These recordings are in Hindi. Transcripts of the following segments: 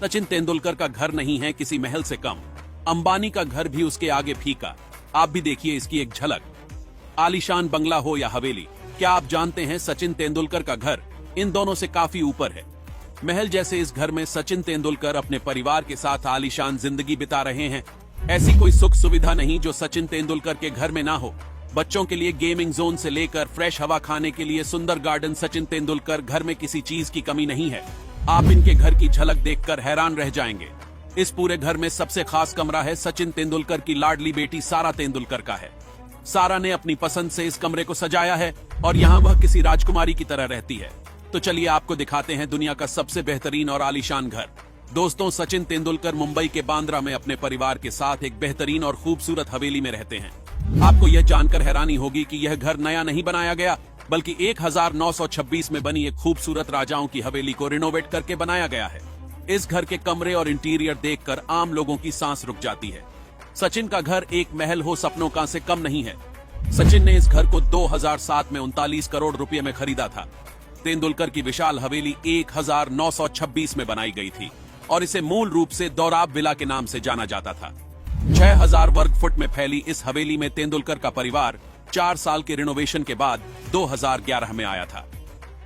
सचिन तेंदुलकर का घर नहीं है किसी महल से कम, अंबानी का घर भी उसके आगे फीका। आप भी देखिए इसकी एक झलक। आलीशान बंगला हो या हवेली, क्या आप जानते हैं सचिन तेंदुलकर का घर इन दोनों से काफी ऊपर है। महल जैसे इस घर में सचिन तेंदुलकर अपने परिवार के साथ आलीशान जिंदगी बिता रहे हैं। ऐसी कोई सुख सुविधा नहीं जो सचिन तेंदुलकर के घर में ना हो। बच्चों के लिए गेमिंग जोन से लेकर फ्रेश हवा खाने के लिए सुंदर गार्डन, सचिन तेंदुलकर घर में किसी चीज की कमी नहीं है। आप इनके घर की झलक देखकर हैरान रह जाएंगे। इस पूरे घर में सबसे खास कमरा है सचिन तेंदुलकर की लाडली बेटी सारा तेंदुलकर का है। सारा ने अपनी पसंद से इस कमरे को सजाया है और यहाँ वह किसी राजकुमारी की तरह रहती है। तो चलिए आपको दिखाते हैं दुनिया का सबसे बेहतरीन और आलीशान घर। दोस्तों, सचिन तेंदुलकर मुंबई के बांद्रा में अपने परिवार के साथ एक बेहतरीन और खूबसूरत हवेली में रहते हैं। आपको यह जानकर हैरानी होगी कि यह घर नया नहीं बनाया गया, बल्कि 1926 में बनी एक खूबसूरत राजाओं की हवेली को रिनोवेट करके बनाया गया है। इस घर के कमरे और इंटीरियर देखकर आम लोगों की सांस रुक जाती है। सचिन का घर एक महल हो सपनों का से कम नहीं है। सचिन ने इस घर को 2007 में 39 करोड़ रुपए में खरीदा था। तेंदुलकर की विशाल हवेली 1926 में बनाई गई थी और इसे मूल रूप से दोराब विला के नाम से जाना जाता था। 6000 वर्ग फुट में फैली इस हवेली में तेंदुलकर का परिवार 4 साल के रिनोवेशन के बाद 2011 में आया था।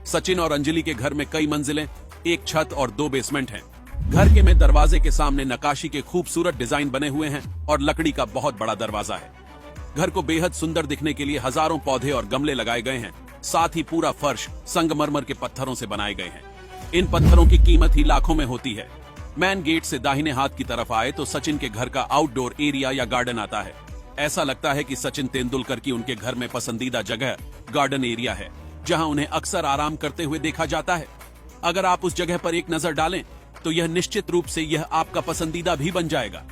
सचिन और अंजलि के घर में कई मंजिलें, एक छत और 2 बेसमेंट हैं। घर के में दरवाजे के सामने नक्काशी के खूबसूरत डिजाइन बने हुए हैं और लकड़ी का बहुत बड़ा दरवाजा है। घर को बेहद सुंदर दिखने के लिए हजारों पौधे और गमले लगाए गए हैं। साथ ही पूरा फर्श संगमरमर के पत्थरों से बनाए गए हैं। इन पत्थरों की कीमत ही लाखों में होती है। मैन गेट से दाहिने हाथ की तरफ आए तो सचिन के घर का आउटडोर एरिया या गार्डन आता है। ऐसा लगता है कि सचिन तेंदुलकर की उनके घर में पसंदीदा जगह गार्डन एरिया है, जहां उन्हें अक्सर आराम करते हुए देखा जाता है। अगर आप उस जगह पर एक नजर डालें तो यह निश्चित रूप से यह आपका पसंदीदा भी बन जाएगा।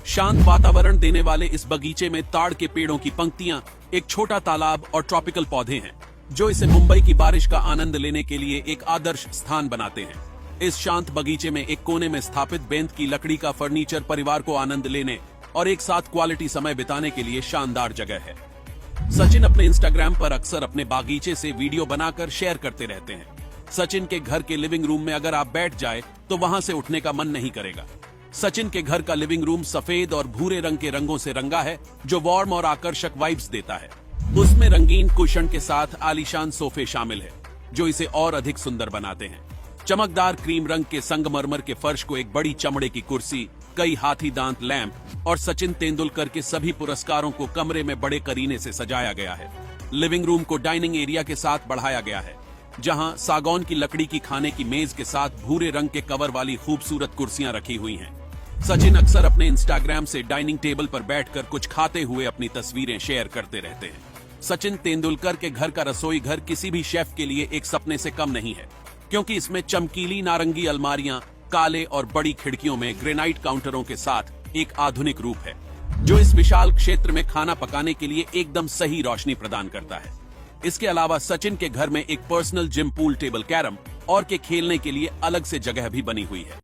शांत वातावरण देने वाले इस बगीचे में ताड़ के पेड़ों की पंक्तियां, एक छोटा तालाब और ट्रॉपिकल पौधे हैं, जो इसे मुंबई की बारिश का आनंद लेने के लिए एक आदर्श स्थान बनाते हैं। इस शांत बगीचे में एक कोने में स्थापित बेंत की लकड़ी का फर्नीचर परिवार को आनंद लेने और एक साथ क्वालिटी समय बिताने के लिए शानदार जगह है। सचिन अपने इंस्टाग्राम पर अक्सर अपने बागीचे से वीडियो बनाकर शेयर करते रहते हैं। सचिन के घर के लिविंग रूम में अगर आप बैठ जाए तो वहां से उठने का मन नहीं करेगा। सचिन के घर का लिविंग रूम सफेद और भूरे रंग के रंगों से रंगा है, जो वार्म और आकर्षक वाइब्स देता है। उसमें रंगीन कुशन के साथ आलीशान सोफे शामिल है, जो इसे और अधिक सुंदर बनाते हैं। चमकदार क्रीम रंग के संगमरमर के फर्श को एक बड़ी चमड़े की कुर्सी, कई हाथी दांत लैंप और सचिन तेंदुलकर के सभी पुरस्कारों को कमरे में बड़े करीने से सजाया गया है। लिविंग रूम को डाइनिंग एरिया के साथ बढ़ाया गया है, जहां सागौन की लकड़ी की खाने की मेज के साथ भूरे रंग के कवर वाली खूबसूरत कुर्सियां रखी हुई हैं। सचिन अक्सर अपने इंस्टाग्राम से डाइनिंग टेबल पर बैठकर कुछ खाते हुए अपनी तस्वीरें शेयर करते रहते हैं। सचिन तेंदुलकर के घर का रसोई घर किसी भी शेफ के लिए एक सपने से कम नहीं है, क्योंकि इसमें चमकीली नारंगी अलमारियां, काले और बड़ी खिड़कियों में ग्रेनाइट काउंटरों के साथ एक आधुनिक रूप है, जो इस विशाल क्षेत्र में खाना पकाने के लिए एकदम सही रोशनी प्रदान करता है। इसके अलावा सचिन के घर में एक personal gym, pool table, carrom और के खेलने के लिए अलग से जगह भी बनी हुई है।